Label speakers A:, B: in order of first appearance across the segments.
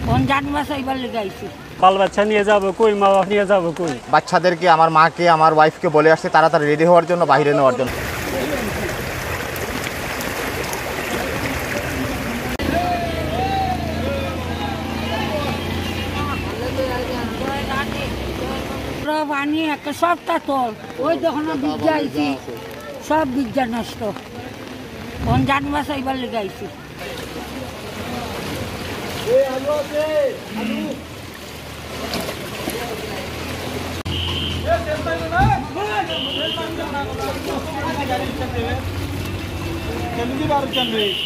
A: কোন জানবাস এইবার লেগে আইছি।
B: বাল বাচ্চা নিয়ে যাবো কই, মা বাবা নিয়ে যাবো কই?
C: বাচ্চাদেরকে, আমার মাকে, আমার ওয়াইফকে বলে আসছে তাড়াতাড়ি রেডি হওয়ার জন্য, বাইরে নেওয়ার জন্য।
A: পানি একটা সবটা তোর ওই যখন বিজ্ঞা আইছি সব বিজ্ঞা নষ্ট। কোন জানবাস এইবার লেগে আইছি।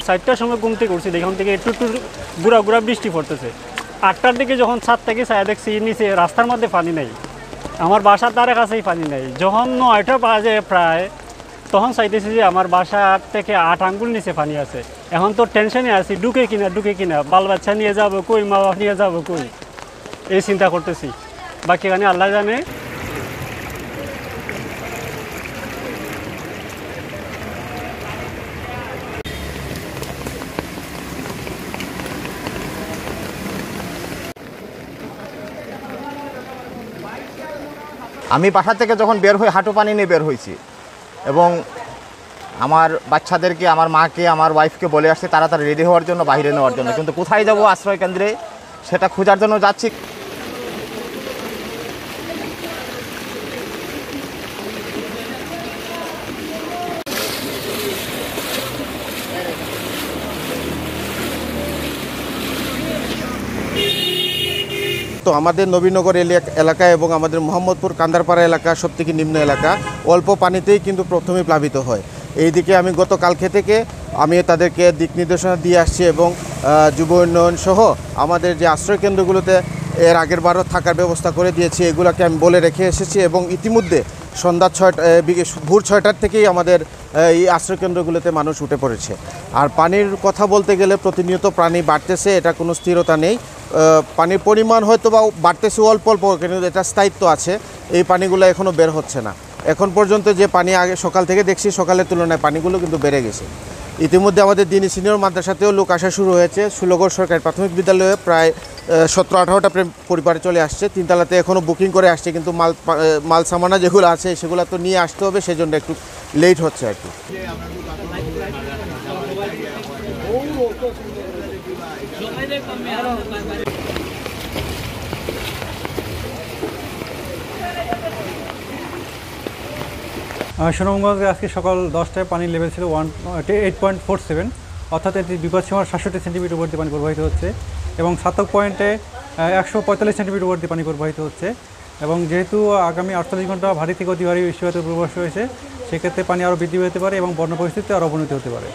B: চারটার সময় ঘুম থেকে উঠছি, এখান থেকে একটু একটু গুড়া গুড়া বৃষ্টি পড়তেছে। 8টার দিকে যখন ছাদ থেকে ছায়া দেখছি নিচে রাস্তার মধ্যে পানি নেই, আমার বাসার দ্বারের কাছেই পানি নেই। যখন 9টা বাজে প্রায়, তখন চাইতেছি যে আমার বাসার থেকে 8 আঙ্গুল নিচে পানি আছে। এখন তো টেনশনে আছি, ঢুকে কিনা বাল বাচ্চা নিয়ে যাবো কই, মা বাবা নিয়ে যাবো কই, এই চিন্তা করতেছি। বাকি এখানে আল্লাহ জানে।
C: আমি বাসা থেকে যখন বের হই হাঁটু পানি নিয়ে বের হয়েছি এবং আমার বাচ্চাদেরকে, আমার মাকে, আমার ওয়াইফকে বলে আসছে তাড়াতাড়ি রেডি হওয়ার জন্য, বাইরে নেওয়ার জন্য। কিন্তু কোথায় যাব আশ্রয় কেন্দ্রে সেটা খোঁজার জন্য যাচ্ছি।
D: তো আমাদের নবীনগর এলাকা এবং আমাদের মোহাম্মদপুর কান্দারপাড়া এলাকা সবথেকে নিম্ন এলাকা, অল্প পানিতেই কিন্তু প্রথমে প্লাবিত হয়। এইদিকে আমি গতকালকে থেকে আমি তাদেরকে দিক নির্দেশনা দিয়ে আসছি এবং যুব উন্নয়ন সহ আমাদের যে আশ্রয়কেন্দ্রগুলোতে এর আগের বারও থাকার ব্যবস্থা করে দিয়েছি, এগুলোকে আমি বলে রেখে এসেছি। এবং ইতিমধ্যে সন্ধ্যা ভোর 6টার থেকেই আমাদের এই আশ্রয়কেন্দ্রগুলোতে মানুষ উঠে পড়েছে। আর পানির কথা বলতে গেলে প্রতিনিয়ত পানি বাড়তেছে, এটা কোনো স্থিরতা নেই। পানির পরিমাণ হয়তো বা বাড়তেছে অল্প অল্প, কিন্তু এটা স্থায়িত্ব আছে। এই পানিগুলো এখনও বের হচ্ছে না। এখন পর্যন্ত যে পানি আগে সকাল থেকে দেখছি, সকালের তুলনায় পানিগুলো কিন্তু বেড়ে গেছে। ইতিমধ্যে আমাদের দিনী সিনিয়র মাদ্রাসাতেও লোক আসা শুরু হয়েছে। ষোলগড় সরকারি প্রাথমিক বিদ্যালয়ে প্রায় 17-18টা পরিবারে চলে আসছে। 3তলাতে এখনও বুকিং করে আসছে, কিন্তু মাল সামানা যেগুলো আছে সেগুলো তো নিয়ে আসতে হবে, সেজন্য একটু লেট হচ্ছে আর কি।
E: সুনামগঞ্জে আজকে সকাল 10টায় পানির লেভেল ছিল 8.47, অর্থাৎ এটি বিপদসীমার 67 সেন্টিমিটার উপর দিয়ে পানি প্রবাহিত হচ্ছে। এবং সাতক পয়েন্টে 145 সেন্টিমিটার উপর দিয়ে পানি প্রবাহিত হচ্ছে। এবং যেহেতু আগামী 48 ঘন্টা ভারী থেকে অতি ভারী বৃষ্টিপাতের পূর্বাভাস রয়েছে, সেক্ষেত্রে পানি আরও বৃদ্ধি হতে পারে এবং বন্যা পরিস্থিতিতে আরও অবনতি হতে পারে।